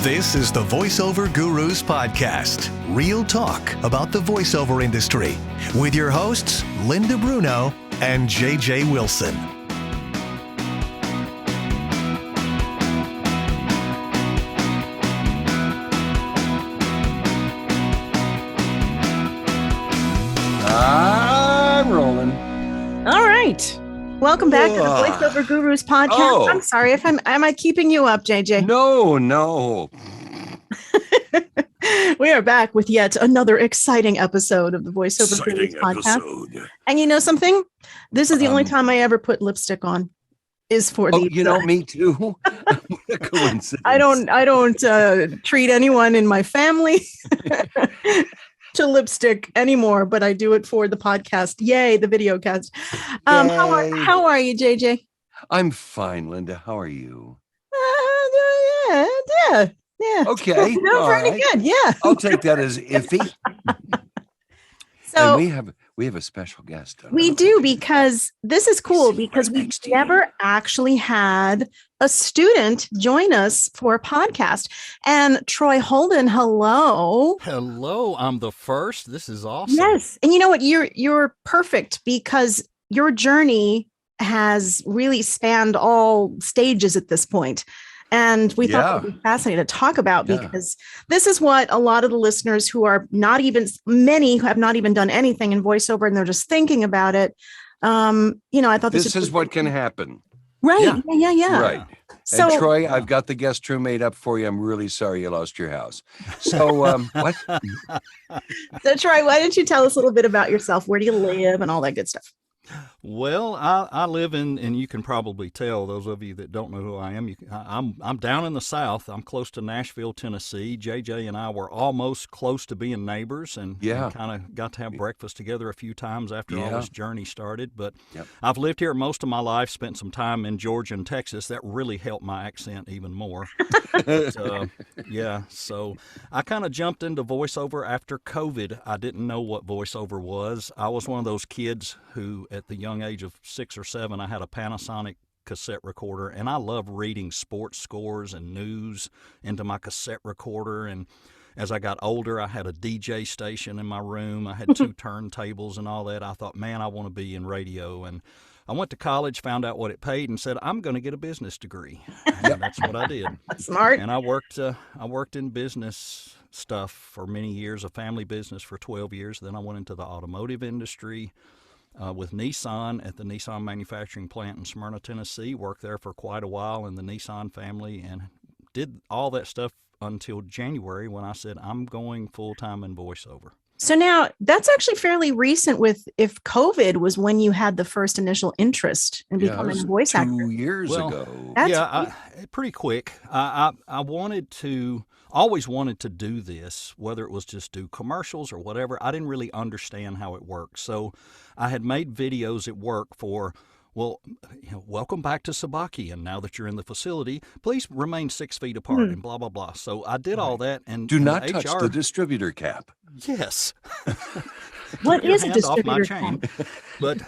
This is the Voiceover Gurus Podcast, real talk about the voiceover industry, with your hosts, Linda Bruno and JJ Wilson. I'm rolling. All right. Welcome back to the Voiceover Gurus Podcast. Oh. I'm sorry if am I keeping you up, JJ? No. We are back with yet another exciting episode of the Voiceover Gurus Podcast. And you know something? This is the only time I ever put lipstick on. Is for these. Me too. What a coincidence. I don't treat anyone in my family to lipstick anymore, but I do it for the podcast. Yay, the video cast. How are you, JJ? I'm fine, Linda. How are you? Yeah. Okay. No, pretty good. Yeah. I'll take that as iffy. So and we have a special guest. We do, because this is cool, because we've never actually had a student join us for a podcast. And Troy Holden, hello. Hello, I'm the first. This is awesome. Yes. And you know what? You're perfect, because your journey has really spanned all stages at this point. And we thought it would be fascinating to talk about, because this is what a lot of the listeners who are many who have not even done anything in voiceover and they're just thinking about it. I thought this is what can happen. Right. Yeah. Right. So, and Troy, I've got the guest room made up for you. I'm really sorry you lost your house. So what? So Troy, why don't you tell us a little bit about yourself? Where do you live and all that good stuff? Well, I live in, and you can probably tell, those of you that don't know who I am, I'm down in the South. I'm close to Nashville, Tennessee. JJ and I were almost close to being neighbors, and kind of got to have breakfast together a few times after all this journey started. But I've lived here most of my life, spent some time in Georgia and Texas. That really helped my accent even more. So I kind of jumped into voiceover after COVID. I didn't know what voiceover was. I was one of those kids who, at the young age of 6 or 7, I had a Panasonic cassette recorder, and I loved reading sports scores and news into my cassette recorder. And as I got older, I had a DJ station in my room. I had 2 turntables and all that. I thought, man, I want to be in radio. And I went to college, found out what it paid, and said, I'm going to get a business degree. And that's what I did. Smart. And I worked in business stuff for many years, a family business for 12 years. Then I went into the automotive industry. With Nissan at the Nissan manufacturing plant in Smyrna, Tennessee. Worked there for quite a while in the Nissan family, and did all that stuff until January, when I said, I'm going full-time in voiceover. So now that's actually fairly recent, with if COVID was when you had the first initial interest in becoming a voice actor. 2 years ago. Pretty quick. I always wanted to do this, whether it was just do commercials or whatever. I didn't really understand how it worked. So I had made videos at work for, welcome back to Sabaki, and now that you're in the facility, please remain 6 feet apart and blah, blah, blah. So I did all that. And do not touch the distributor cap. Yes. What is a distributor cap? But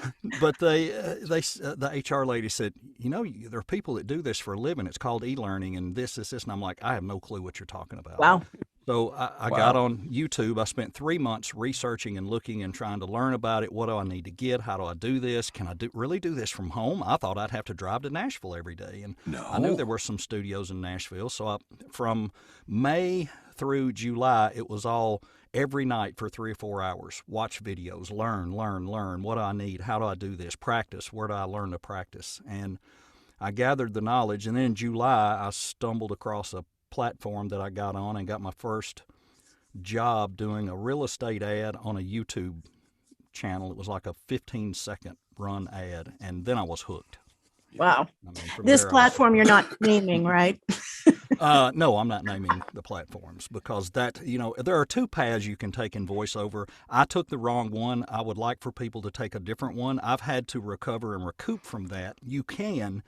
the HR lady said, there are people that do this for a living. It's called e-learning and this. And I'm like, I have no clue what you're talking about. Wow. So I got on YouTube. I spent 3 months researching and looking and trying to learn about it. What do I need to get? How do I do this? Can I really do this from home? I thought I'd have to drive to Nashville every day. And I knew there were some studios in Nashville. So from May through July, it was all every night for 3 or 4 hours. Watch videos, learn. What do I need? How do I do this? Practice. Where do I learn to practice? And I gathered the knowledge. And then in July, I stumbled across a platform that I got on and got my first job doing a real estate ad on a YouTube channel. It was like a 15-second run ad, and then I was hooked. Wow. This platform you're not naming, right? No, I'm not naming the platforms, because there are 2 paths you can take in voiceover. I took the wrong one. I would like for people to take a different one. I've had to recover and recoup from that. You can,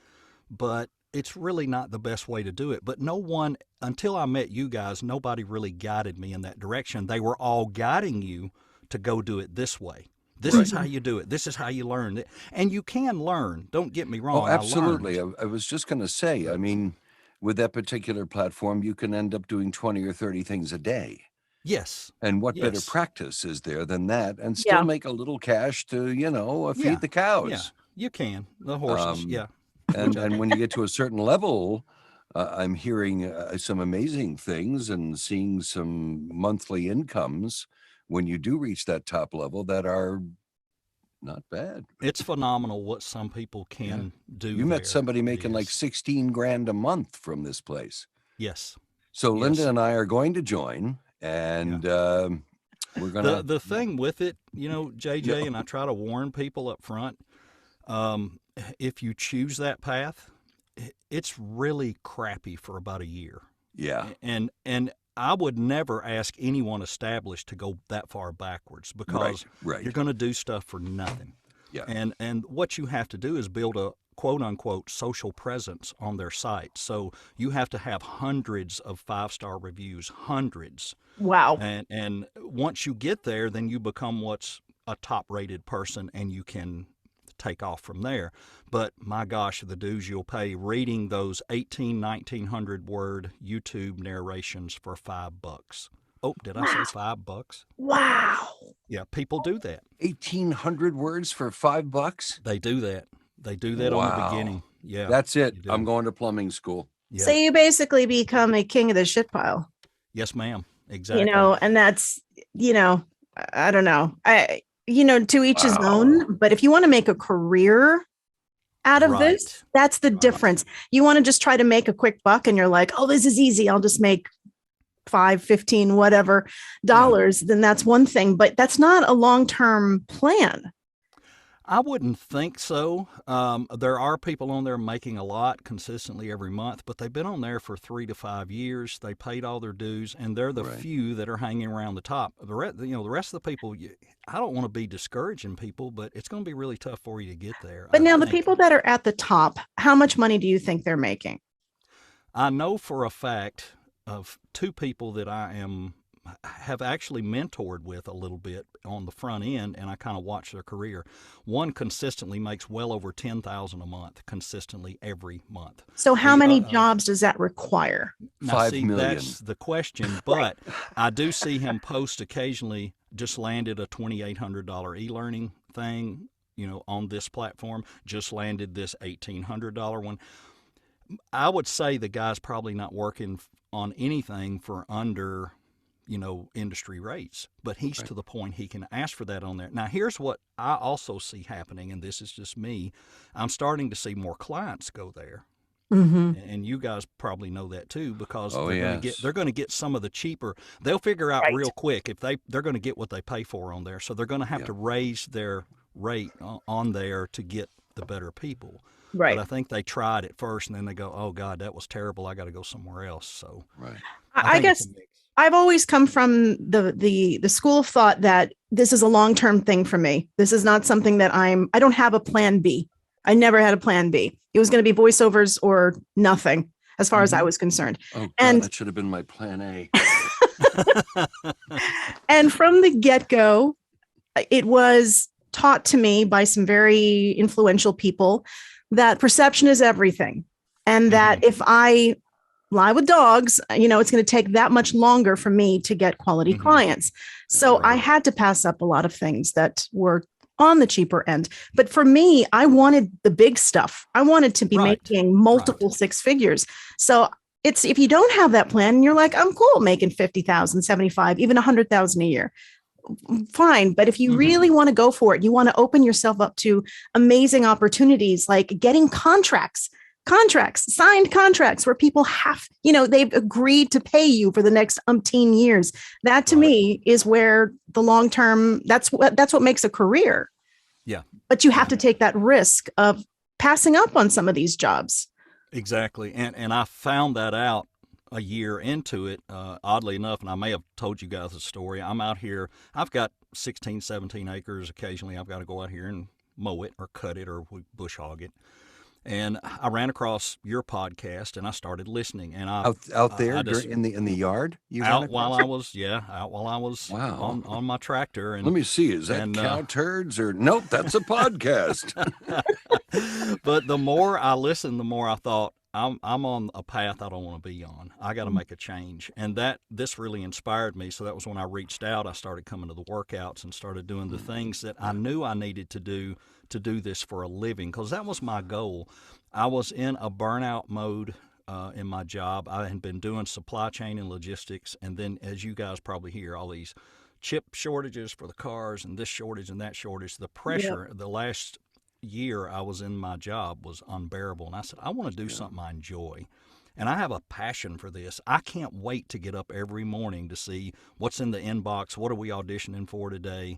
but it's really not the best way to do it. But no one, until I met you guys, nobody really guided me in that direction. They were all guiding you to go do it this way. This is how you do it. This is how you learn. And you can learn. Don't get me wrong. Oh, absolutely. I was just going to say, I mean, with that particular platform, you can end up doing 20 or 30 things a day. Yes. And what better Yes. practice is there than that? And still make a little cash to, feed the cows. Yeah, you can. The horses, yeah. And when you get to a certain level, I'm hearing some amazing things and seeing some monthly incomes when you do reach that top level that are not bad. It's phenomenal what some people can do. You met somebody making like Yes. 16 grand a month from this place. Yes. So Yes. Linda and I are going to join, and we're going to. The thing with it, JJ, and I try to warn people up front, if you choose that path, it's really crappy for about a year. Yeah. And I would never ask anyone established to go that far backwards, because Right. you're going to do stuff for nothing. Yeah. And what you have to do is build a quote unquote social presence on their site. So you have to have hundreds of 5-star reviews, hundreds. Wow. And once you get there, then you become what's a top rated person, and you can take off from there. But my gosh, the dues you'll pay reading those 1900 word YouTube narrations for $5. Oh, did I say $5? Wow. Yeah, people do that. 1,800 words for $5? They do that. They do that on the beginning. Yeah. That's it. I'm going to plumbing school. Yeah. So you basically become a king of the shit pile. Yes, ma'am. Exactly. And that's, I don't know. To each his own. But if you want to make a career out of this, that's the difference. You want to just try to make a quick buck and you're like, oh, this is easy. I'll just make $5, $15, whatever dollars. Then that's one thing, but that's not a long-term plan. I wouldn't think so. There are people on there making a lot consistently every month, but they've been on there for 3 to 5 years. They paid all their dues, and they're the few that are hanging around the top. The rest of the people, I don't want to be discouraging people, but it's going to be really tough for you to get there. But now the people that are at the top, how much money do you think they're making? I know for a fact of 2 people that have actually mentored with a little bit on the front end, and I kind of watch their career. One consistently makes well over $10,000 a month, consistently every month. So how many jobs does that require? Now, 5 million. That's the question, but I do see him post occasionally, just landed a $2,800 e-learning thing, on this platform, just landed this $1,800 one. I would say the guy's probably not working on anything for under industry rates, but he's to the point he can ask for that on there. Now, here's what I also see happening, and this is just me. I'm starting to see more clients go there. Mm-hmm. And you guys probably know that too, because they're going to get some of the cheaper. They'll figure out real quick if they're going to get what they pay for on there. So they're going to have to raise their rate on there to get the better people. Right. But I think they tried it first, and then they go, "Oh God, that was terrible. I got to go somewhere else." So I guess I've always come from the school of thought that this is a long-term thing for me. This is not something that I don't have a plan B. I never had a plan B. It was going to be voiceovers or nothing as far as I was concerned. Oh, God, and that should have been my plan A. And from the get-go, it was taught to me by some very influential people that perception is everything. And that if I lie with dogs, it's going to take that much longer for me to get quality clients. So I had to pass up a lot of things that were on the cheaper end. But for me, I wanted the big stuff. I wanted to be making multiple 6 figures. So it's, if you don't have that plan, you're like, I'm cool making 50,000, 75, even 100,000 a year. Fine. But if you really want to go for it, you want to open yourself up to amazing opportunities, like getting signed contracts where people have, they've agreed to pay you for the next umpteen years. That to me is where the long-term, that's what makes a career. Yeah. But you have to take that risk of passing up on some of these jobs. Exactly. And I found that out a year into it, oddly enough, and I may have told you guys a story. I'm out here, I've got 16, 17 acres. Occasionally I've got to go out here and mow it or cut it or bush hog it. And I ran across your podcast and I started listening. And out there in the yard, out while I was on my tractor. And let me see, is that cow turds or nope? That's a podcast. But the more I listened, the more I thought I'm on a path I don't want to be on. I got to make a change. And this really inspired me. So that was when I reached out. I started coming to the workouts and started doing the things that I knew I needed to do this for a living, because that was my goal. I was in a burnout mode in my job. I had been doing supply chain and logistics. And then, as you guys probably hear, all these chip shortages for the cars and this shortage and that shortage. The pressure, the last year I was in my job was unbearable. And I said, I want to do something I enjoy. And I have a passion for this. I can't wait to get up every morning to see what's in the inbox. What are we auditioning for today?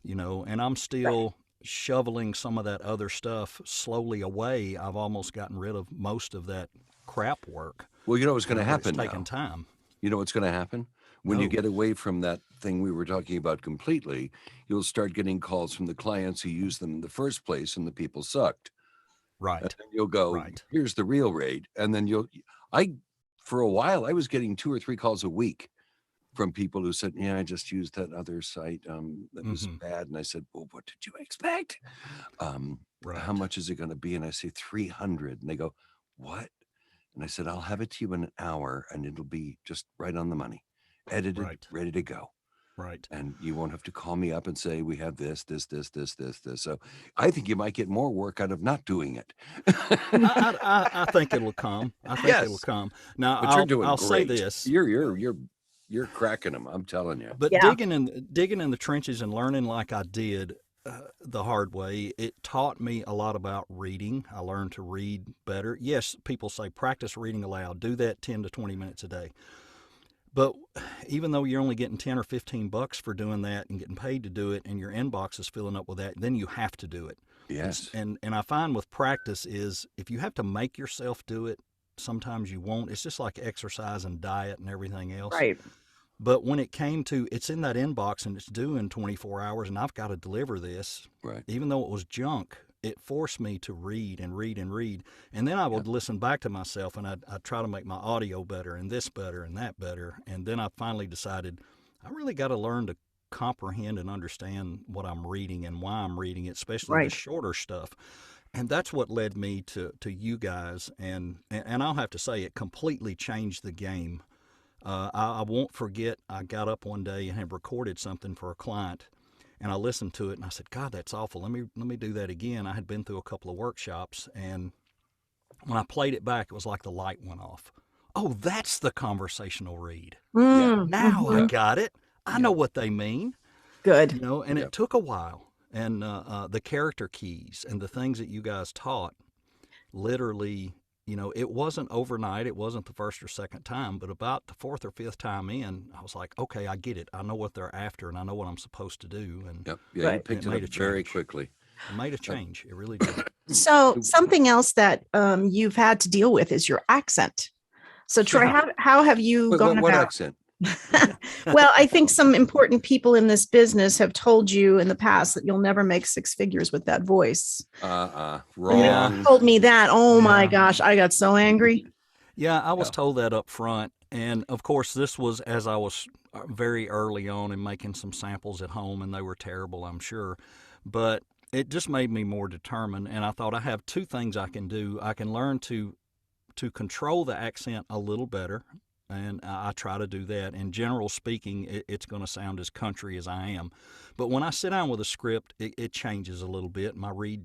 And I'm still shoveling some of that other stuff slowly away. I've almost gotten rid of most of that crap work. Well, you know what's going to happen now. It's taking time. You know what's going to happen? When you get away from that thing we were talking about completely, you'll start getting calls from the clients who used them in the first place and the people sucked. Right. And then you'll go, here's the real rate. And then for a while, I was getting 2 or 3 calls a week from people who said, I just used that other site that was bad. And I said, well, what did you expect? How much is it going to be? And I say 300. And they go, what? And I said, I'll have it to you in an hour and it'll be just right on the money. Edited, ready to go. Right. And you won't have to call me up and say, we have this. So I think you might get more work out of not doing it. I think it'll come. It'll come. Now, but you're doing I'll great. say this. You're cracking them. I'm telling you. But digging in the trenches and learning like I did the hard way, it taught me a lot about reading. I learned to read better. Yes, people say practice reading aloud. Do that 10 to 20 minutes a day. But even though you're only getting $10 or $15 for doing that and getting paid to do it, and your inbox is filling up with that, then you have to do it. Yes. And I find with practice is if you have to make yourself do it, sometimes you won't. It's just like exercise and diet and everything else. Right. But when it came to it's in that inbox and it's due in 24 hours and I've got to deliver this, even though it was junk, it forced me to read and read and read. And then I would listen back to myself and I'd try to make my audio better and this better and that better. And then I finally decided I really got to learn to comprehend and understand what I'm reading and why I'm reading it, especially the shorter stuff. And that's what led me to you guys. And I'll have to say it completely changed the game. I won't forget, I got up one day and had recorded something for a client. And I listened to it and I said, God, that's awful. Let me do that again. I had been through a couple of workshops, and when I played it back, it was like the light went off. Oh, that's the conversational read. Now I got it. I know what they mean. Good. And it took a while. And the character keys and the things that you guys taught, literally, it wasn't overnight. It wasn't the first or second time, but about the 4th or 5th time in, I was like, okay, I get it. I know what they're after, and I know what I'm supposed to do. And you picked it up very quickly. It made a change. It really did. So something else that you've had to deal with is your accent. So Troy, how have you gone about? What accent? Well, I think some important people in this business have told you in the past that you'll never make 6 figures with that voice. Wrong. You told me that. Oh my gosh, I got so angry. Yeah, I was told that up front. And of course, this was as I was very early on and making some samples at home, and they were terrible, I'm sure. But it just made me more determined. And I thought I have 2 things I can do. I can learn to control the accent a little better. And I try to do that. In general speaking, it's going to sound as country as I am. But when I sit down with a script, it changes a little bit. My read,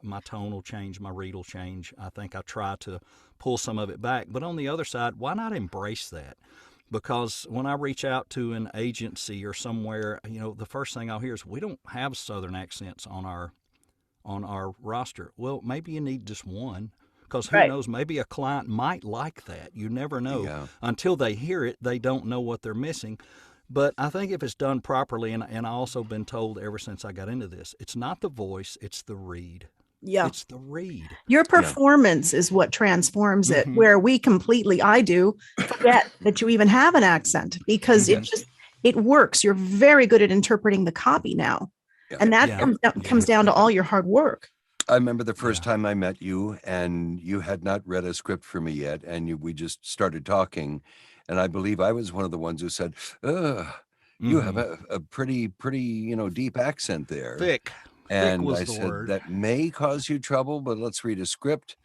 my tone will change, my read will change. I think I try to pull some of it back. But on the other side, why not embrace that? Because when I reach out to an agency or somewhere, the first thing I'll hear is, we don't have Southern accents on our roster. Well, maybe you need just one. Because who knows, maybe a client might like that. You never know. Yeah. Until they hear it, they don't know what they're missing. But I think if it's done properly, and I've also been told ever since I got into this, it's not the voice, it's the read. Yeah. It's the read. Your performance is what transforms it, where I do forget that you even have an accent, because it works. You're very good at interpreting the copy now. Yeah. And that comes down to all your hard work. I remember the first time I met you, and you had not read a script for me yet, and we just started talking, and I believe I was one of the ones who said, you have a pretty deep accent there. Thick. And Thick was I the said, word. That may cause you trouble, but let's read a script.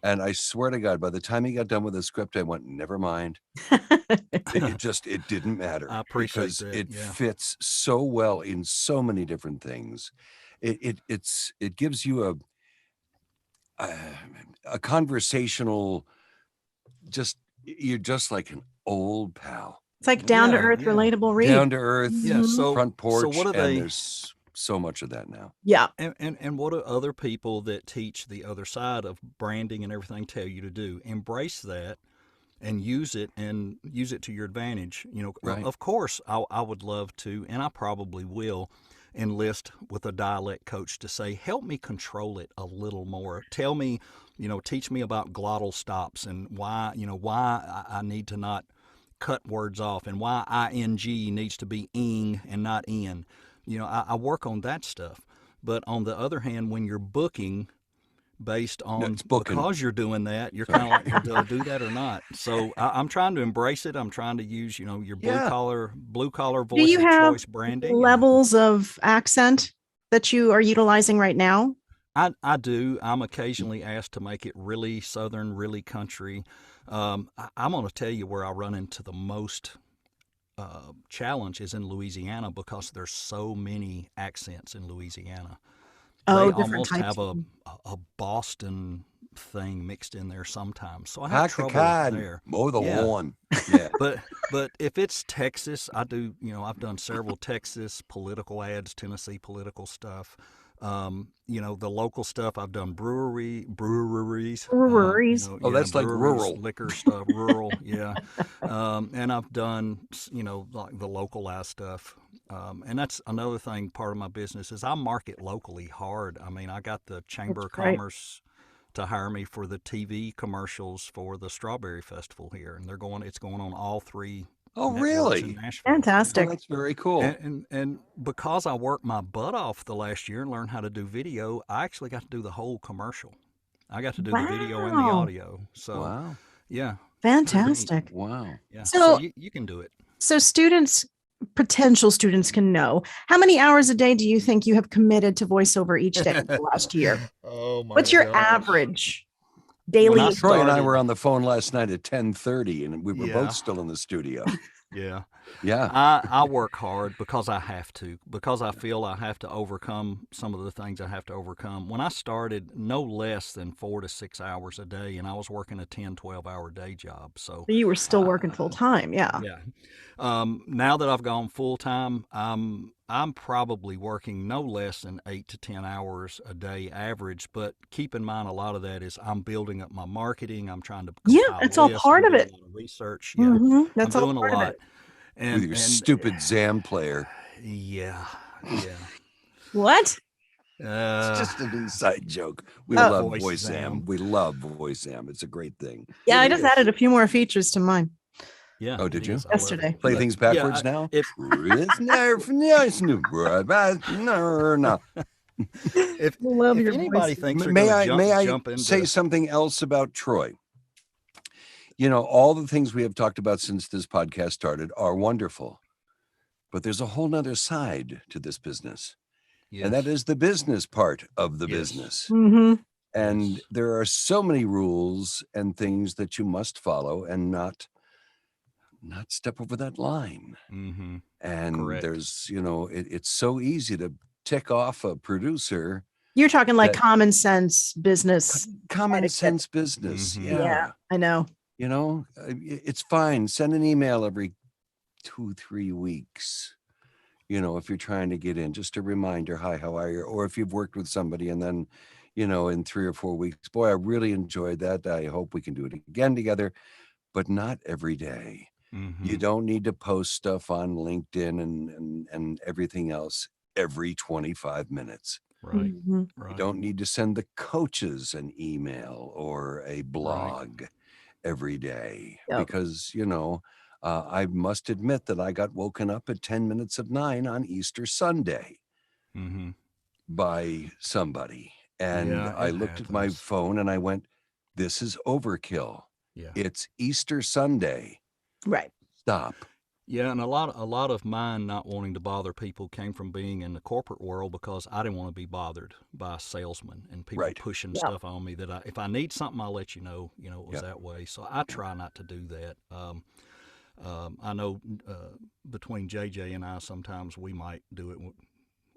And I swear to God, by the time he got done with the script, I went, never mind. It didn't matter. I appreciate because that. it fits so well in so many different things. It gives you a conversational, you're just like an old pal. It's like down to earth, relatable read. Down to earth, front porch, what do and there's so much of that now. Yeah. And what do other people that teach the other side of branding and everything tell you to do? Embrace that and use it to your advantage. Right. Of course, I would love to, and I probably will, enlist with a dialect coach to say, help me control it a little more. Tell me, teach me about glottal stops and why I need to not cut words off and why ing needs to be ing and not in. I work on that stuff. But on the other hand, when you're booking based on because you're doing that, you're kind of like, do I do that or not? So I'm trying to embrace it. I'm trying to use, your blue collar voice do you of have choice branding. Levels of accent that you are utilizing right now? I do. I'm occasionally asked to make it really Southern, really country. I'm going to tell you where I run into the most challenge is in Louisiana because there's so many accents in Louisiana. Oh, they almost have a Boston thing mixed in there sometimes. So I have trouble there. Mow the lawn. Yeah. But if it's Texas, I do, I've done several Texas political ads, Tennessee political stuff. The local stuff I've done breweries. That's like rural liquor stuff, rural. Yeah. And I've done, like the localized stuff. And that's another thing, part of my business is I market locally hard. I mean, I got the Chamber of Commerce to hire me for the TV commercials for the Strawberry Festival here. And it's going on all three. Oh, really? In Nashville. Fantastic. Oh, that's very cool. And because I worked my butt off the last year and learned how to do video, I actually got to do the whole commercial. I got to do the video and the audio. So, yeah. Fantastic. Wow. Yeah. So you can do it. So potential students can know, how many hours a day do you think you have committed to voiceover each day the last year? Oh my What's your average daily? Troy and I were on the phone last night at 10:30 and we were both still in the studio. Yeah. Yeah. I work hard because I have to, because I feel I have to overcome some of the things I have to overcome. When I started, no less than 4 to 6 hours a day, and I was working a 10, 12-hour day job. So you were still working full time. Yeah. Yeah. Now that I've gone full time, I'm probably working no less than 8 to 10 hours a day average. But keep in mind, a lot of that is I'm building up my marketing. I'm trying to it's all part of it. Research. Yeah, that's I'm all doing part a lot. of it. With your stupid Zam player. Yeah. What? It's just an inside joke. We love VoiceZam. We love VoiceZam. It's a great thing. Yeah, I just added a few more features to mine. Yeah. Oh, did you? Yesterday. Play things backwards now? If anybody thinks may I say something else about Troy? All the things we have talked about since this podcast started are wonderful, but there's a whole nother side to this business. Yes. And that is the business part of the business. Mm-hmm. And there are so many rules and things that you must follow and not step over that line. Mm-hmm. And correct. There's, it's so easy to tick off a producer. You're talking like common sense business. Common sense business. Mm-hmm. Yeah, I know. It's fine. Send an email every 2-3 weeks. If you're trying to get in, just a reminder, hi, how are you? Or if you've worked with somebody and then, in 3 or 4 weeks, boy, I really enjoyed that. I hope we can do it again together, but not every day. Mm-hmm. You don't need to post stuff on LinkedIn and everything else every 25 minutes. Right. Mm-hmm. Right. You don't need to send the coaches an email or a blog every day because, I must admit that I got woken up at 10 minutes of 9 on Easter Sunday by somebody. And I looked at my phone and I went, this is overkill. Yeah. It's Easter Sunday. Right. Stop. Yeah, and a lot of mine not wanting to bother people came from being in the corporate world because I didn't want to be bothered by salesmen and people Right. pushing Yeah. stuff on me that if I need something, I'll let you know. You know, it was Yeah. that way. So I try not to do that. I know between JJ and I, sometimes we might do it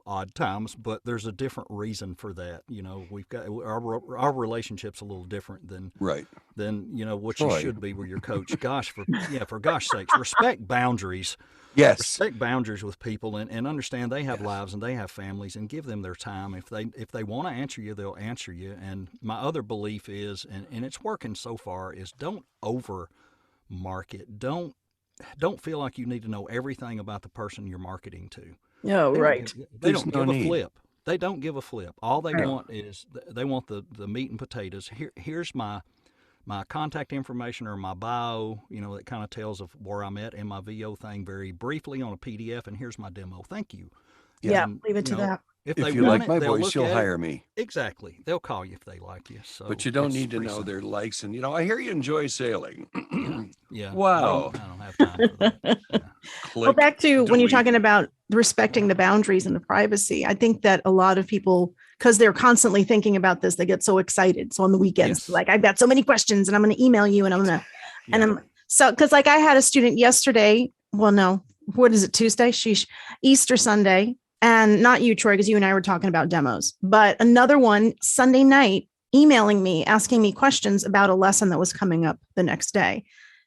odd times, but there's a different reason for that. You know, we've got our relationship's a little different than Right. you know what Troy. you should be with your coach. Gosh, for gosh sakes, respect boundaries. Yes. Respect boundaries with people and understand they have lives and they have families, and give them their time. If they want to answer you, they'll answer you. And my other belief is, and it's working so far, is don't over market. Don't feel like you need to know everything about the person you're marketing to. Oh, right. They There's don't no give a need. flip. They don't give a flip. All they Right. want is they want the meat and potatoes. Here's my contact information or my bio, you know, that kind of tells of where I'm at, and my VO thing very briefly on a PDF, and here's my demo. Thank you. Yeah, And, leave it to you know, that. If If they you want like it, my they'll voice, look you'll at hire it. me. Exactly. They'll call you if they like you. So But you don't it's need to pretty know simple. their likes. And, I hear you enjoy sailing. Yeah. Wow. I don't have time for that. Yeah. Well, Click. back to when you're delete. talking about respecting the boundaries and the privacy, I think that a lot of people, because they're constantly thinking about this, they get so excited. So on the weekends, Yes. like, I've got so many questions and I'm going to email you and I'm going to, and Yeah. I'm so, because like I had a student yesterday, well, no, what is it, Tuesday? Sheesh, Easter Sunday. And not you, Troy, because you and I were talking about demos, but another one Sunday night emailing me, asking me questions about a lesson that was coming up the next day.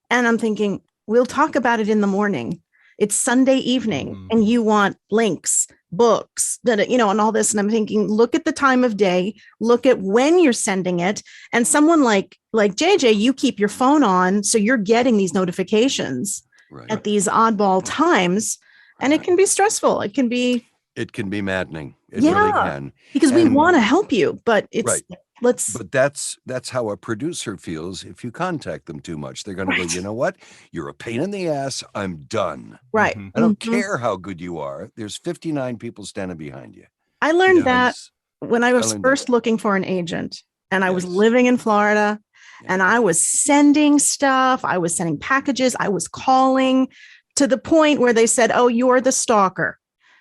And I'm thinking, we'll talk about it in the morning. It's Sunday evening Mhm. and you want links, books, and all this. And I'm thinking, look at the time of day, look at when you're sending it. And someone like JJ, you keep your phone on. So you're getting these notifications Right. at these oddball times. And it can be stressful. It can be, It can be maddening. It really can. because we And- want to help you, but it's Right. let's But that's how a producer feels if you contact them too much. They're going to Right. go, you know what? You're a pain in the ass. I'm done. right. Mhm. I don't Mhm. care how good you are. There's 59 people standing behind you. I learned Yeah. that when I was learned that. first looking for an agent and I was Yes. living in Florida Yeah. and I was sending stuff. I was sending packages. I was calling to the point where they said, "Oh, you're the stalker."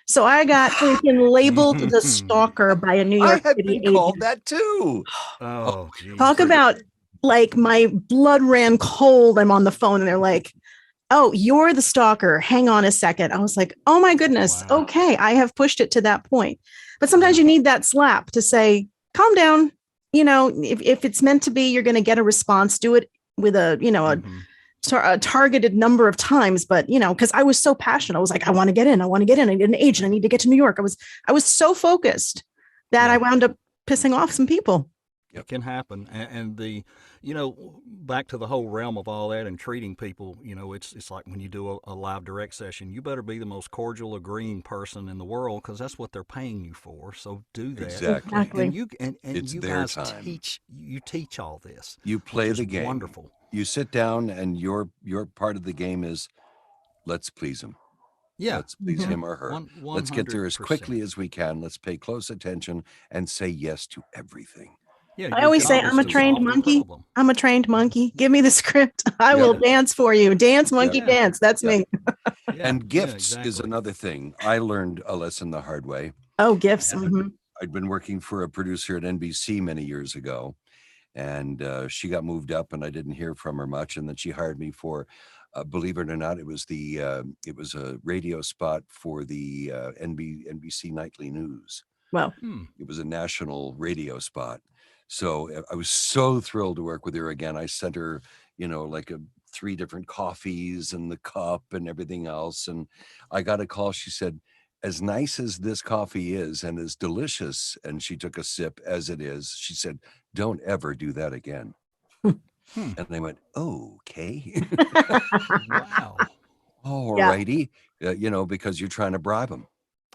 So I got freaking labeled the stalker by a New I York had City been called agent. that too. Oh, geez. Talk about like my blood ran cold. I'm on the phone and they're like, "Oh, you're the stalker. Hang on a second." I was like, "Oh my goodness. Wow. Okay, I have pushed it to that point." But sometimes Yeah. you need that slap to say, "Calm down." If it's meant to be, you're going to get a response. Do it with Mhm. a targeted number of times. But because I was so passionate, I was like, "I want to get in. I want to get in. I need an agent. I need to get to New York." I was so focused that Yeah. I wound up pissing off some people. It can happen. And back to the whole realm of all that and treating people, it's like when you do a live direct session, you better be the most cordial, agreeing person in the world because that's what they're paying you for. So do that. Exactly. And you It's you their guys time. teach all this. You play which the is game. Wonderful. You sit down and your part of the game is let's please him. Yeah. Let's please Mhm. him or her. Let's get there as 100%. quickly as we can. Let's pay close attention and say yes to everything. Yeah, I your always job say, is I'm a to trained solve their monkey. problem. I'm a trained monkey. Give me the script. I will Yep. dance for you. Dance, monkey, Yep. dance. That's Yep. me. Yeah, And yeah, gifts is exactly. another thing. I learned a lesson the hard way. Oh, gifts. Yeah. Mhm. I'd been working for a producer at NBC many years ago, and she got moved up, and I didn't hear from her much. And then she hired me for, believe it or not, it was a radio spot for the NBC Nightly News. Well, It was a national radio spot. So I was so thrilled to work with her again. I sent her, like 3 different coffees and the cup and everything else. And I got a call. She said, as nice as this coffee is and as delicious, and she took a sip as it is, she said, don't ever do that again. And I went, okay. Wow. All righty. Because you're trying to bribe them.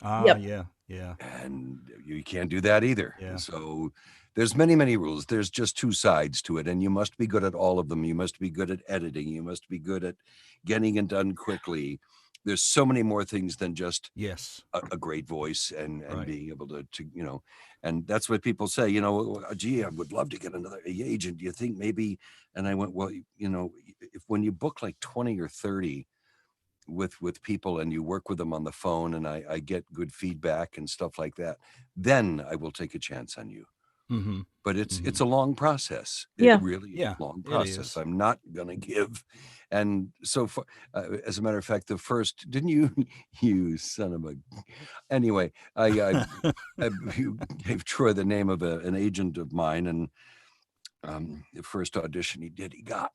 Yep. Yeah. And you can't do that either. Yeah. So there's many, many rules. There's just 2 sides to it, and you must be good at all of them. You must be good at editing. You must be good at getting it done quickly. There's so many more things than just Yes. a great voice and Right. being able to and that's what people say, gee, I would love to get another agent. Do you think maybe? And I went, well, if when you book like 20 or 30, with people and you work with them on the phone and I get good feedback and stuff like that, then I will take a chance on you. Mm-hmm. But it's a long process. Yeah. It really is a long process. I'm not going to give. And so far, as a matter of fact, the first, didn't you son of a, anyway, I you gave Troy the name of an agent of mine, and the first audition he did, he got.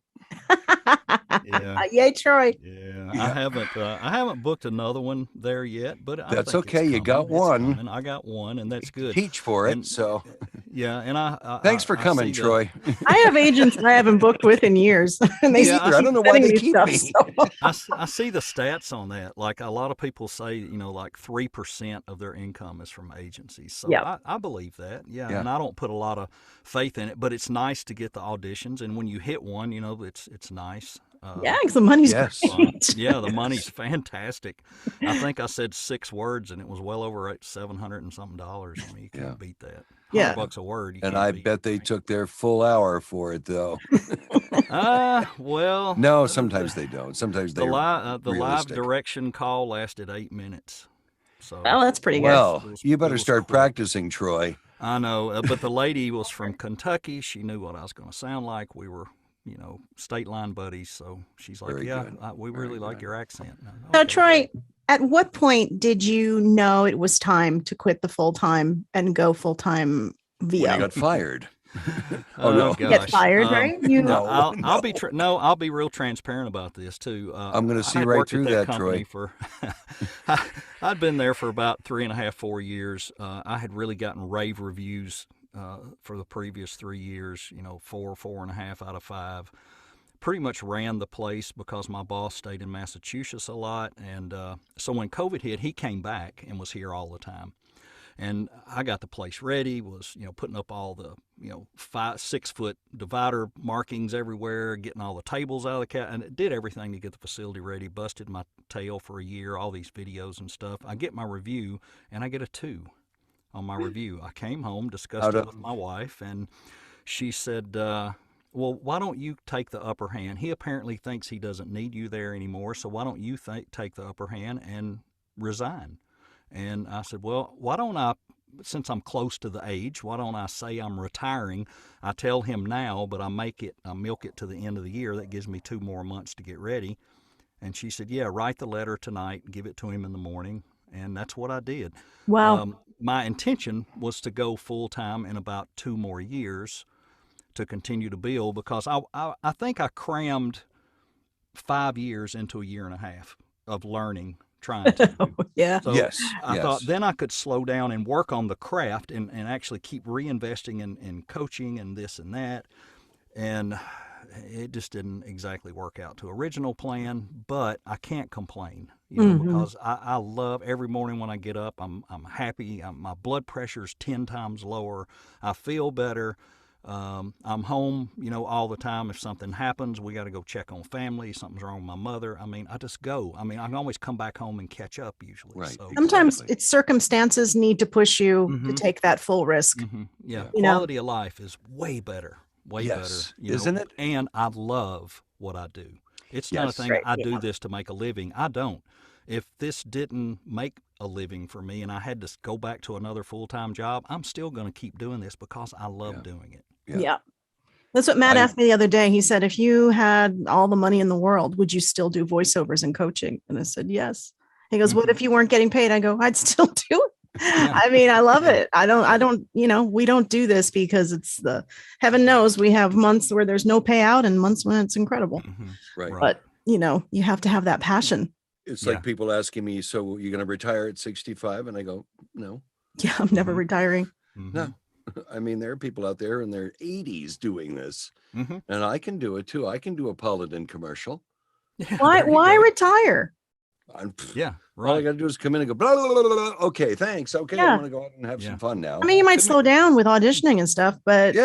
Yeah. Yay, Troy. Yeah. I haven't booked another one there yet, but I That's think okay. It's You got one. and I got one, and that's good. Teach for it. And, so yeah, and I thanks for coming, Troy. I have agents that I haven't booked with in years, and they I don't know why they keep me. I see the stats on that. Like a lot of people say, like 3% of their income is from agencies. So I believe that. Yeah, and I don't put a lot of faith in it, but it's nice to get the auditions, and when you hit one, it's nice. Yeah, because the money's great. Yeah, the money's fantastic. I think I said 6 words, and it was well over $700 and something. I mean, you can't beat that. $100 a word. And I bet they took their full hour for it, though. Well. No, sometimes they don't. Sometimes they. The live direction call lasted 8 minutes. So. Oh, that's pretty good. Well, you better start practicing, Troy. I know, but the lady was from Kentucky. She knew what I was going to sound like. We were, state line buddies. So she's like, we really like your accent. So, Troy, at what point did you know it was time to quit the full-time and go full-time VO? When I got fired. No! Get fired, right? I'll be real transparent about this too. I'm going to see right through that, Troy. I'd been there for about 3.5, 4 years. I had really gotten rave reviews for the previous 3 years. 4.5 out of 5. Pretty much ran the place because my boss stayed in Massachusetts a lot, and so when COVID hit, he came back and was here all the time. And I got the place ready, was, putting up all the, 5-6 foot divider markings everywhere, getting all the tables out of the and it did everything to get the facility ready, busted my tail for a year, all these videos and stuff. I get my review, and I get a 2 on my review. I came home, discussed it with my wife, and she said, well, why don't you take the upper hand? He apparently thinks he doesn't need you there anymore, so why don't you take the upper hand and resign? And I said, well, why don't I, since I'm close to the age, why don't I say I'm retiring? I tell him now, but I milk it to the end of the year. That gives me 2 more months to get ready. And she said, yeah, write the letter tonight, give it to him in the morning. And that's what I did. Wow. My intention was to go full time in about 2 more years to continue to build, because I think I crammed 5 years into a year and a half of learning. Trying to. Yeah. So yes. I thought then I could slow down and work on the craft and actually keep reinvesting in coaching and this and that. And it just didn't exactly work out to original plan, but I can't complain, because I love every morning when I get up, I'm happy. My blood pressure is 10 times lower. I feel better. I'm home, all the time. If something happens, we got to go check on family. Something's wrong with my mother. I mean, I just go. I mean, I can always come back home and catch up usually. Right. So, sometimes it's circumstances need to push you to take that full risk. Yeah. Quality of life is way better. Way better. Isn't it? And I love what I do. It's not a thing I do this to make a living. I don't. If this didn't make a living for me and I had to go back to another full-time job, I'm still going to keep doing this because I love doing it. Yeah. That's what Matt asked me the other day. He said, if you had all the money in the world, would you still do voiceovers and coaching? And I said, yes. He goes, what if you weren't getting paid? I go, I'd still do it. I mean, I love it. I don't, we don't do this because it's heaven knows we have months where there's no payout and months when it's incredible. Right. But, you have to have that passion. It's like people asking me, so you're going to retire at 65? And I go, no. Yeah, I'm never retiring. No. I mean, there are people out there in their 80s doing this, and I can do it too. I can do a Paladin commercial. Why retire? All I got to do is come in and go, blah, blah, blah, blah. Okay, thanks. Okay, I want to go out and have some fun now. I mean, you might slow down with auditioning and stuff, but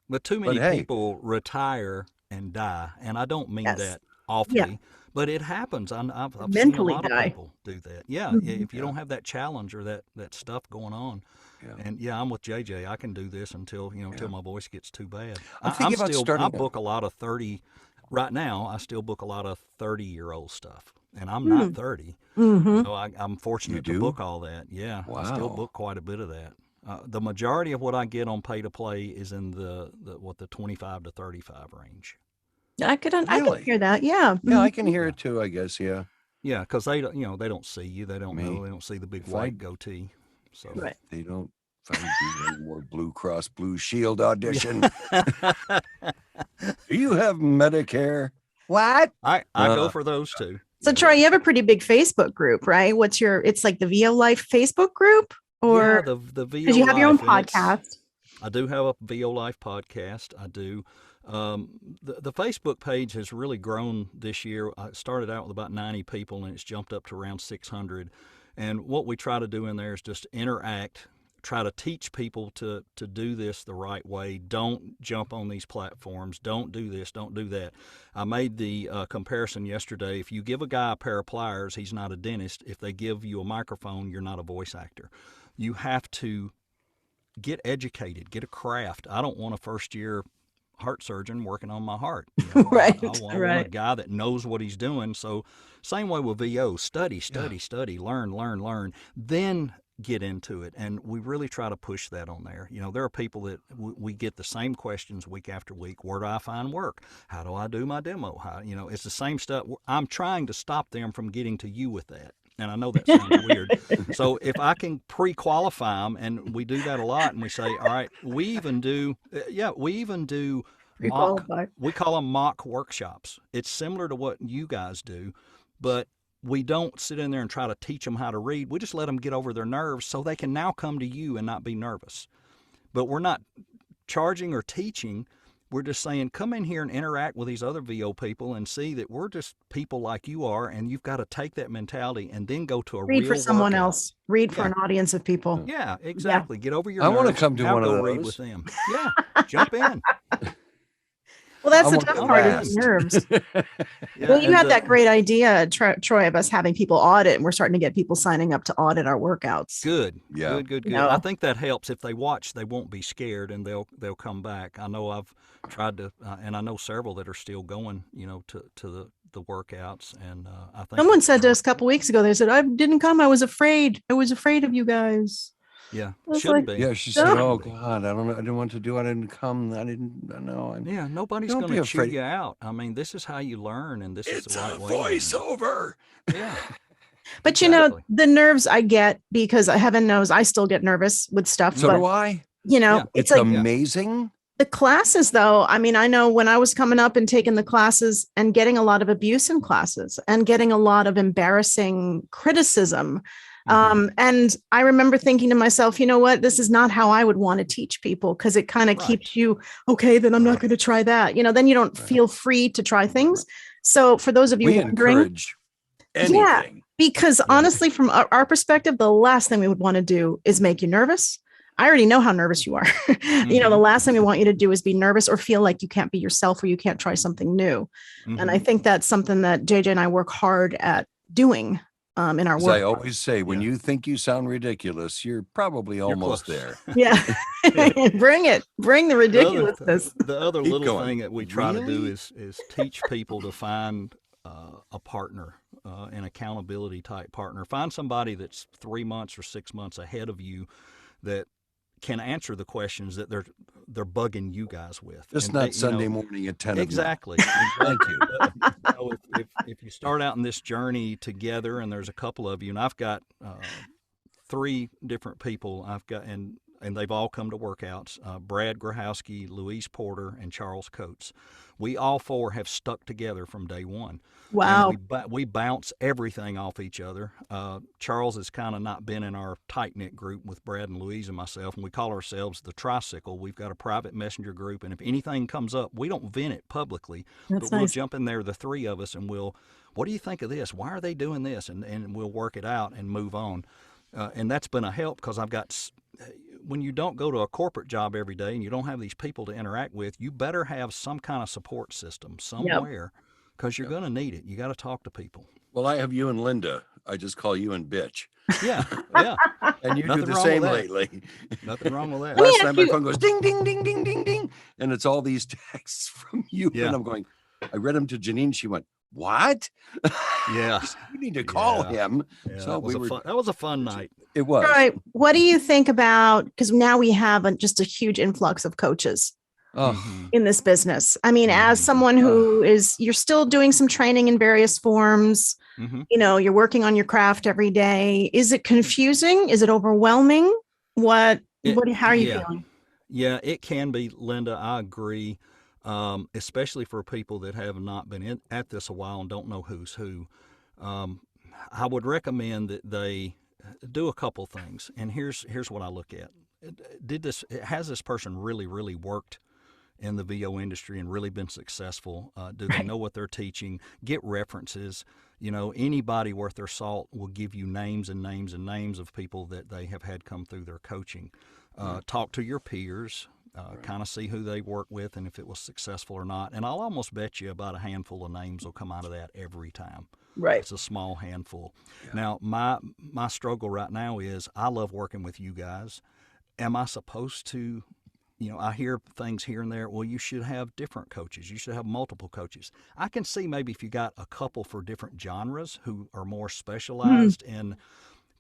but too many people retire and die, and I don't mean that awfully. But it happens. I've seen a lot of people do that. Yeah, if you don't have that challenge or that stuff going on. And I'm with JJ. I can do this until until my voice gets too bad. I book a lot of 30 Right now, I still book a lot of 30-year-old stuff, and I'm not 30. Mm-hmm. So I'm fortunate to book all that. Yeah, wow. I still book quite a bit of that. The majority of what I get on pay to play is in the 25 to 35 range. I can hear that. Yeah. Yeah, I can hear it too, I guess. Yeah. Yeah, because they don't see you. They don't know. They don't see the big white goatee. So right. They don't find you any more Blue Cross Blue Shield audition. Do you have Medicare? What? I go for those too. So Troy, you have a pretty big Facebook group, right? It's like the VO Life Facebook group, or the VO because you have your own podcast. I do have a VO Life podcast. I do. The Facebook page has really grown this year. I started out with about 90 people, and it's jumped up to around 600. And what we try to do in there is just interact, try to teach people to do this the right way. Don't jump on these platforms. Don't do this. Don't do that. I made the comparison yesterday. If you give a guy a pair of pliers, he's not a dentist. If they give you a microphone, you're not a voice actor. You have to get educated, get a craft. I don't want a first-year heart surgeon working on my heart. Right. I want a guy that knows what he's doing. So same way with VO, study, learn, then get into it. And we really try to push that on there. There are people that we get the same questions week after week. Where do I find work? How do I do my demo? It's the same stuff. I'm trying to stop them from getting to you with that. And I know that sounds weird. So if I can pre-qualify them, and we do that a lot, and we say, all right, we even do mock, we call them mock workshops. It's similar to what you guys do, but we don't sit in there and try to teach them how to read. We just let them get over their nerves so they can now come to you and not be nervous. But we're not charging or teaching. We're just saying, come in here and interact with these other VO people and see that we're just people like you are, and you've got to take that mentality and then go to a read real for someone workout. else. Read for an audience of people. Yeah, exactly. Get over your I nerves. want to come to one of those. Read with them. Yeah, jump in. Well, that's the tough part of the nerves. Well, you had that great idea, Troy, of us having people audit, and we're starting to get people signing up to audit our workouts. Good. Yeah. Good. I think that helps. If they watch, they won't be scared, and they'll come back. I know I've tried to, and I know several that are still going, to the workouts. And I think someone said to us a couple weeks ago, they said, "I didn't come. I was afraid. I was afraid of you guys." Yeah, shouldn't be. Yeah, she said, "Oh God, I don't know. I didn't want to do it. I didn't come. I didn't know." Yeah, nobody's going to chew you out. I mean, this is how you learn, and this is the right way. It's a voiceover. Yeah. But the nerves I get, because heaven knows I still get nervous with stuff. So do I. It's like amazing. The classes, though, I mean, I know when I was coming up and taking the classes and getting a lot of abuse in classes and getting a lot of embarrassing criticism. And I remember thinking to myself, you know what, this is not how I would want to teach people, because it kind of keeps you, okay, then I'm not going to try that. Then you don't feel free to try things. So for those of you wondering, encourage anything. Because honestly, from our perspective, the last thing we would want to do is make you nervous. I already know how nervous you are. The last thing we want you to do is be nervous or feel like you can't be yourself or you can't try something new. And I think that's something that JJ and I work hard at doing. In our work. I always say, when you think you sound ridiculous, you're probably almost there. Yeah. Bring the ridiculousness. The other little thing that we try to do is teach people to find a partner, an accountability type partner. Find somebody that's 3 months or 6 months ahead of you that can answer the questions that they're bugging you guys with. Just not Sunday morning at 10. Exactly. Thank you. If you start out in this journey together, and there's a couple of you, and I've got 3 different people and they've all come to workouts, Brad Grahowski, Louise Porter, and Charles Coates. We all 4 have stuck together from day one. Wow. And we bounce everything off each other. Charles has kind of not been in our tight-knit group with Brad and Louise and myself, and we call ourselves the Tricycle. We've got a private messenger group, and if anything comes up, we don't vent it publicly, but we'll jump in there, the 3 of us, and what do you think of this? Why are they doing this? And we'll work it out and move on. And that's been a help, because when you don't go to a corporate job every day and you don't have these people to interact with, you better have some kind of support system somewhere, because you're going to need it. You got to talk to people. Well, I have you and Linda. I just call you and bitch. Yeah. And you do the same lately. Nothing wrong with that. Last time my phone goes ding, ding, ding, ding, ding, ding. And it's all these texts from you. Yeah. And I'm going, I read them to Janine. She went, "What?" Yeah. You need to call him. Yeah, So that was a fun night. It was. All right. What do you think about, because now we have just a huge influx of coaches in this business. I mean, as someone who you're still doing some training in various forms, you're working on your craft every day. Is it confusing? Is it overwhelming? How are you feeling? Yeah, it can be, Linda. I agree. Especially for people that have not been at this a while and don't know who's who. I would recommend that they do a couple things. And here's what I look at. Has this person really worked in the VO industry and really been successful? Do they know what they're teaching? Get references. Anybody worth their salt will give you names and names and names of people that they have had come through their coaching. Talk to your peers. Kind of see who they work with and if it was successful or not. And I'll almost bet you about a handful of names will come out of that every time. Right. It's a small handful. Yeah. Now, my struggle right now is I love working with you guys. Am I supposed to, I hear things here and there, well, you should have different coaches. You should have multiple coaches. I can see maybe if you got a couple for different genres who are more specialized in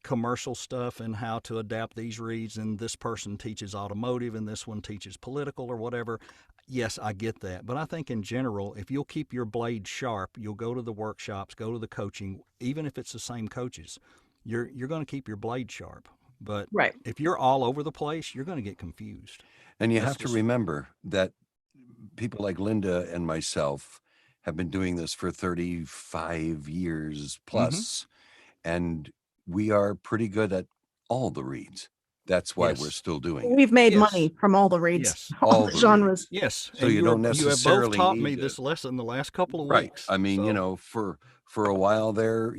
commercial stuff and how to adapt these reads, and this person teaches automotive and this one teaches political or whatever. Yes, I get that. But I think in general, if you'll keep your blade sharp, you'll go to the workshops, go to the coaching, even if it's the same coaches, you're going to keep your blade sharp. But if you're all over the place, you're going to get confused. And you have to remember that people like Linda and myself have been doing this for 35 years plus, and we are pretty good at all the reads. That's why we're still doing it. We've made money from all the reads, all the genres. Yes. So you don't necessarily you have both taught me this lesson the last couple of weeks. I mean, for a while there,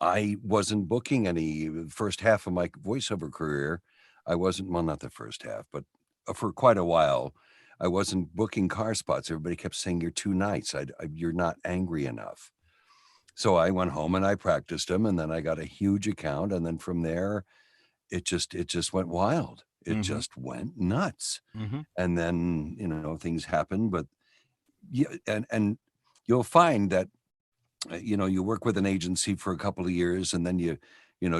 I wasn't booking any first half of my voiceover career. I wasn't, well, not the first half, but for quite a while, I wasn't booking car spots. Everybody kept saying, "You're too nice. You're not angry enough." So I went home and I practiced them, and then I got a huge account, and then from there, it just went wild. It just went nuts. And then things happened, but and you'll find that you work with an agency for a couple of years, and then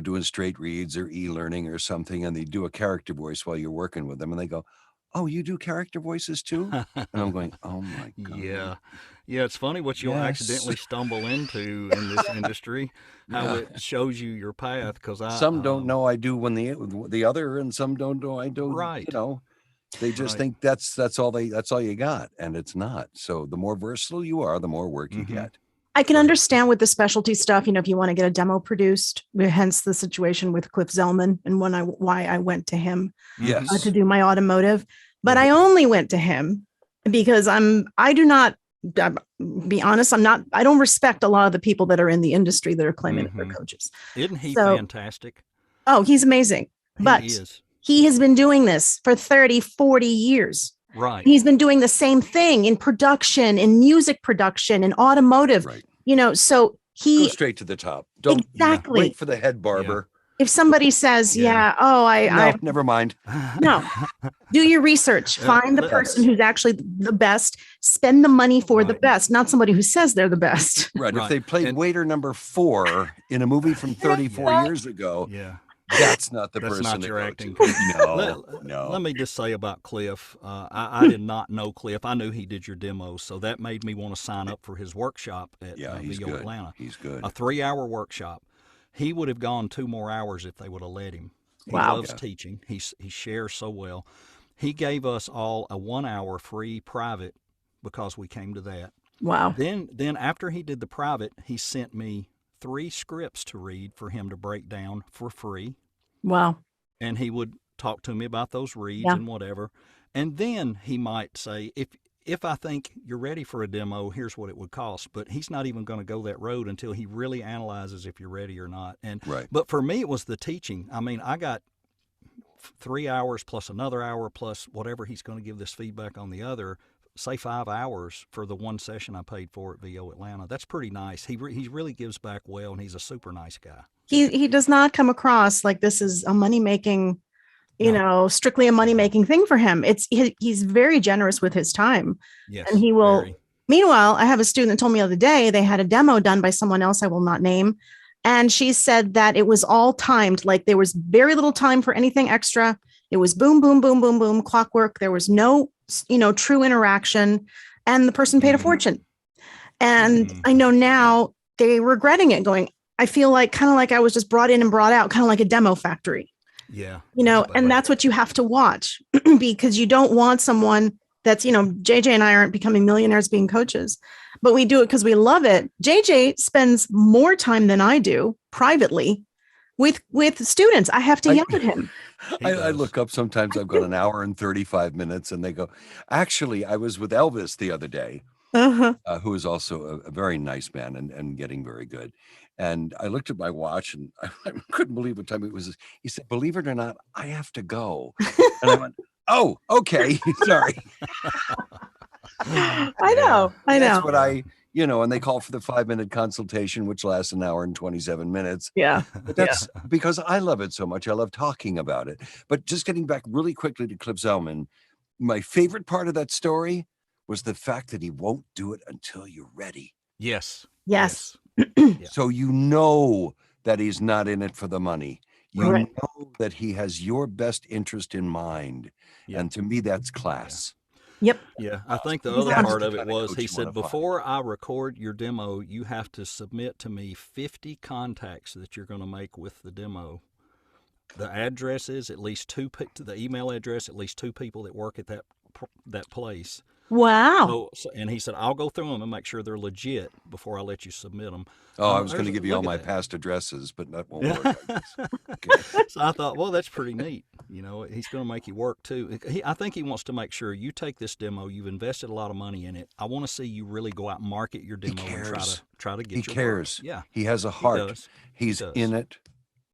doing straight reads or e-learning or something, and they do a character voice while you're working with them, and they go, "Oh, you do character voices too?" And I'm going, "Oh my God." Yeah, it's funny what you'll accidentally stumble into in this industry, how it shows you your path. Because some don't know I do when the other, and some don't know I do. Right. They just think that's all you got, and it's not. So the more versatile you are, the more work you get. I can understand with the specialty stuff, if you want to get a demo produced, hence the situation with Cliff Zellman and why I went to him to do my automotive. But I only went to him because I don't respect a lot of the people that are in the industry that are claiming that they're coaches. Isn't he fantastic? Oh, he's amazing. But he has been doing this for 30, 40 years. Right. He's been doing the same thing in production, in music production, in automotive, so go straight to the top. Don't wait for the head barber. If somebody says, never mind. No, do your research, find the person who's actually the best, spend the money for the best, not somebody who says they're the best. Right. If they played waiter number 4 in a movie from 34 years ago, that's not the person. That's not your acting. No. Let me just say about Cliff. I did not know Cliff. I knew he did your demos, so that made me want to sign up for his workshop at VO Atlanta. He's good. A 3-hour workshop. He would have gone 2 more hours if they would have let him. He loves teaching. He shares so well. He gave us all a 1-hour free private because we came to that. Wow. Then after he did the private, he sent me 3 scripts to read for him to break down for free. Wow. And he would talk to me about those reads and whatever. And then he might say, if I think you're ready for a demo, here's what it would cost. But he's not even going to go that road until he really analyzes if you're ready or not. But for me, it was the teaching. I mean, I got 3 hours plus another hour plus whatever he's going to give this feedback on the other, say 5 hours for the one session I paid for at VO Atlanta. That's pretty nice. He really gives back well, and he's a super nice guy. He does not come across like this is a money-making, strictly a money-making thing for him. He's very generous with his time. Yes, and he will Meanwhile, I have a student that told me the other day they had a demo done by someone else I will not name. And she said that it was all timed, like there was very little time for anything extra. It was boom, boom, boom, boom, boom, clockwork. There was no, true interaction. And the person paid a fortune. And I know now they're regretting it, going, I feel like kind of like I was just brought in and brought out, kind of like a demo factory. Yeah. And that's what you have to watch because you don't want someone that's, JJ and I aren't becoming millionaires being coaches, but we do it because we love it. JJ spends more time than I do privately with students. I have to yell at him. I look up sometimes, I've got an hour and 35 minutes and they go, actually, I was with Elvis the other day, who is also a very nice man and getting very good. And I looked at my watch and I couldn't believe what time it was. He said, believe it or not, I have to go. And I went, oh, okay. Sorry. I know. That's what and they call for the 5-minute consultation, which lasts an hour and 27 minutes. Yeah. But that's because I love it so much. I love talking about it. But just getting back really quickly to Cliff Zellman, my favorite part of that story was the fact that he won't do it until you're ready. Yes. So you know that he's not in it for the money. You know that he has your best interest in mind. Yeah. And to me, that's class. Yep. Yeah. I think the other part of it was he said, before I record your demo, you have to submit to me 50 contacts that you're going to make with the demo. The address is at least the email address, at least 2 people that work at that place. Wow. So, and he said, I'll go through them and make sure they're legit before I let you submit them. Oh, I was going to give you all my past addresses, but that won't work. Okay. So I thought, well, that's pretty neat. He's going to make you work too. I think he wants to make sure you take this demo. You've invested a lot of money in it. I want to see you really go out and market your demo and try to get He your cares. Work. Yeah. He has a heart. He's in it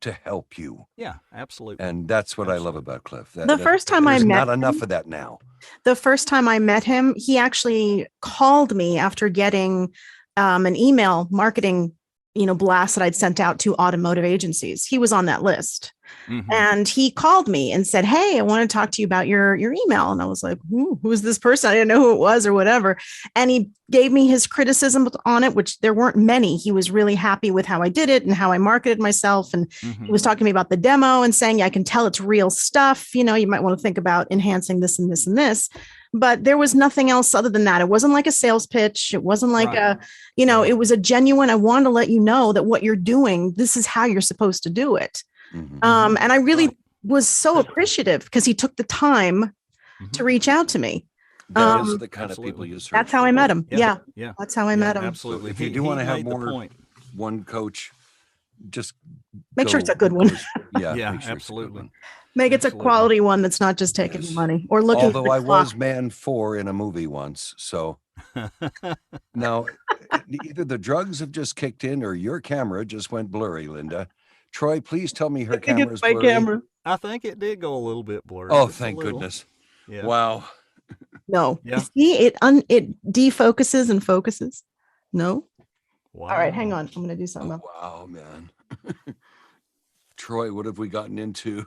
to help you. Yeah, absolutely. And that's what I love about Cliff. The first time I met not enough of that now. The first time I met him, he actually called me after getting an email marketing, blast that I'd sent out to automotive agencies. He was on that list. Mm-hmm. And he called me and said, hey, I want to talk to you about your email. And I was like, who is this person? I didn't know who it was or whatever. And he gave me his criticism on it, which there weren't many. He was really happy with how I did it and how I marketed myself. And he was talking to me about the demo and saying, I can tell it's real stuff. You might want to think about enhancing this and this and this. But there was nothing else other than that. It wasn't like a sales pitch. It wasn't like it was a genuine, I wanted to let you know that what you're doing, this is how you're supposed to do it. Mm-hmm. And I really was so appreciative because he took the time to reach out to me. That is the kind of people you search. That's how I met him. Yeah. That's how I met him. Absolutely. If you do want to have more one coach, just make sure it's a good one. Yeah, absolutely. Make it a quality one that's not just taking your money or looking. Although I was man 4 in a movie once, so now either the drugs have just kicked in or your camera just went blurry, Linda. Troy, please tell me her camera's blurry. Camera. I think it did go a little bit blurry. Oh, thank goodness. Yeah. Wow. No. Yeah. See, it defocuses and focuses. No. Wow. All right, hang on. I'm going to do something. Wow, man. Troy, what have we gotten into?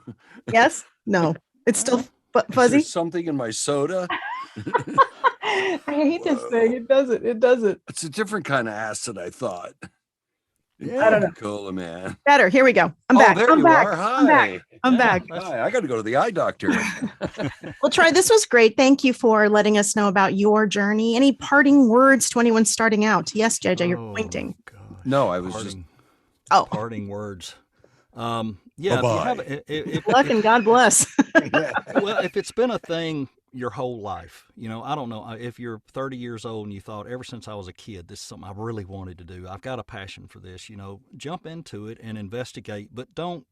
Yes? No. It's still fuzzy. Is there something in my soda? I hate this thing. It doesn't. It's a different kind of acid, I thought. Yeah. I don't know. Cool, man. Better. Here we go. I'm back. There I'm you back. are. Hi. I'm back. Hi. I got to go to the eye doctor. Well, Troy, this was great. Thank you for letting us know about your journey. Any parting words to anyone starting out? Yes, JJ, you're pointing. Gosh. No, I was just. Parting words. Yeah. If luck and God bless. Well, if it's been a thing your whole life, I don't know if you're 30 years old and you thought ever since I was a kid, this is something I really wanted to do. I've got a passion for this, jump into it and investigate, but don't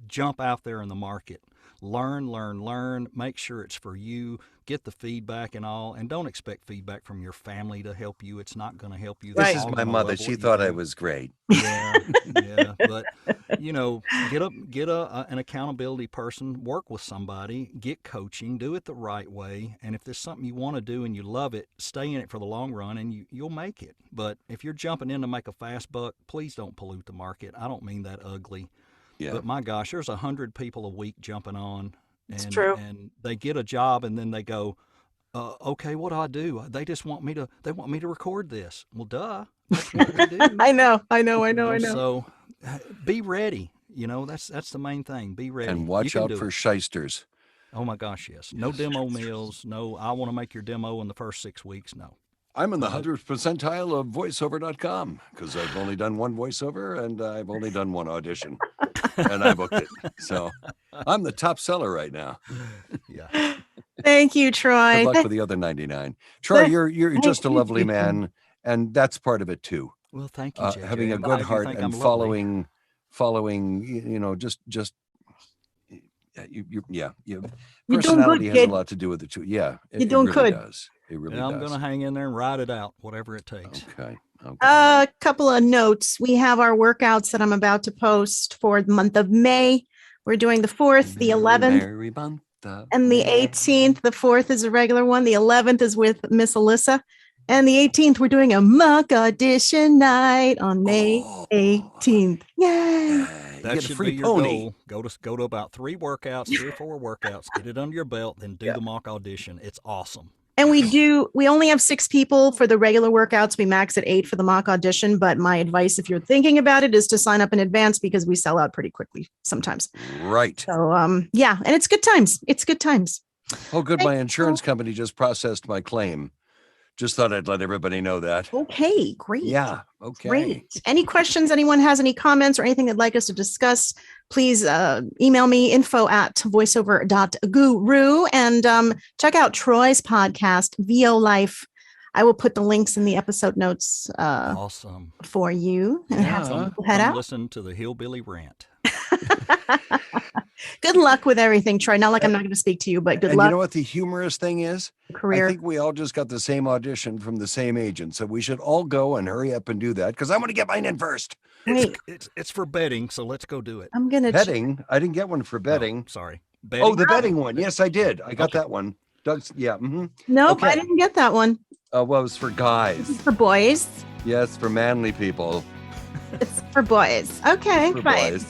jump out there in the market. Learn, make sure it's for you, get the feedback and all, and don't expect feedback from your family to help you. It's not going to help you. This is my mother. She thought I was great. Yeah. But, get an accountability person, work with somebody, get coaching, do it the right way. And if there's something you want to do and you love it, stay in it for the long run and you'll make it. But if you're jumping in to make a fast buck, please don't pollute the market. I don't mean that ugly. Yeah. But my gosh, there's 100 people a week jumping on. It's true. And they get a job and then they go, okay, what do I do? They just want me to record this. Well, duh. That's what we do. I know. So be ready. That's the main thing. Be ready. And watch out for shysters. Oh my gosh, yes. No demo meals. No, I want to make your demo in the first 6 weeks. No. I'm in the 100th percentile of voiceover.com because I've only done one voiceover and I've only done one audition and I booked it. So I'm the top seller right now. Yeah. Thank you, Troy. Good luck with the other 99. Troy, you're just a lovely man, and that's part of it too. Well, thank you, JJ. Having a good heart and following, personality has a lot to do with it too. Yeah, you're doing really good. Does. It really I'm does. going to hang in there and ride it out, whatever it takes. Okay. A couple of notes. We have our workouts that I'm about to post for the month of May. We're doing the 4th, the 11th, and the 18th. The 4th is a regular one. The 11th is with Miss Alyssa. And the 18th, we're doing a mock audition night on May 18th. Yay! That should be your goal. Go to about 3 or 4 workouts, get it under your belt, then do the mock audition. It's awesome. And we only have 6 people for the regular workouts. We max at 8 for the mock audition. But my advice, if you're thinking about it, is to sign up in advance because we sell out pretty quickly sometimes. Right. So, and it's good times. Oh, good. My insurance company just processed my claim. Just thought I'd let everybody know that. Okay, great. Yeah, okay. Great. Any questions? Anyone has any comments or anything they'd like us to discuss, please email me info@voiceover.guru and check out Troy's podcast, VO Life. I will put the links in the episode notes awesome for you. And have some head out. Listen to the hillbilly rant. Good luck with everything, Troy. Not like I'm not going to speak to you, but good luck. You know what the humorous thing is? Career. I think we all just got the same audition from the same agent. So we should all go and hurry up and do that because I want to get mine in first. It's for betting, so let's go do it. I'm going to betting. I didn't get one for betting. Oh, sorry. Betting? Oh, the betting one. Yes, I did. I got that one. Doug's. Yeah. Mm-hmm. Nope, okay. I didn't get that one. Well, it was for guys. This is for boys. Yes, for manly people. It's for boys. Okay, for fine. Boys.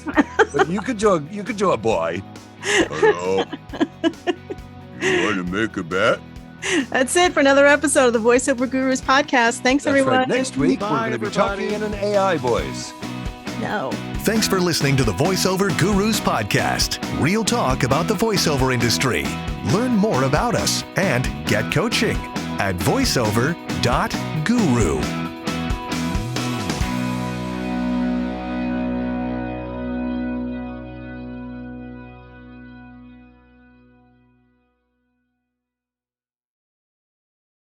But you could do a boy. Hello. You want to make a bet? That's it for another episode of the Voiceover Gurus Podcast. Thanks, everyone. Right. Next week, we're going to be talking in an AI voice. No. Thanks for listening to the Voiceover Gurus Podcast. Real talk about the voiceover industry. Learn more about us and get coaching at voiceover.guru.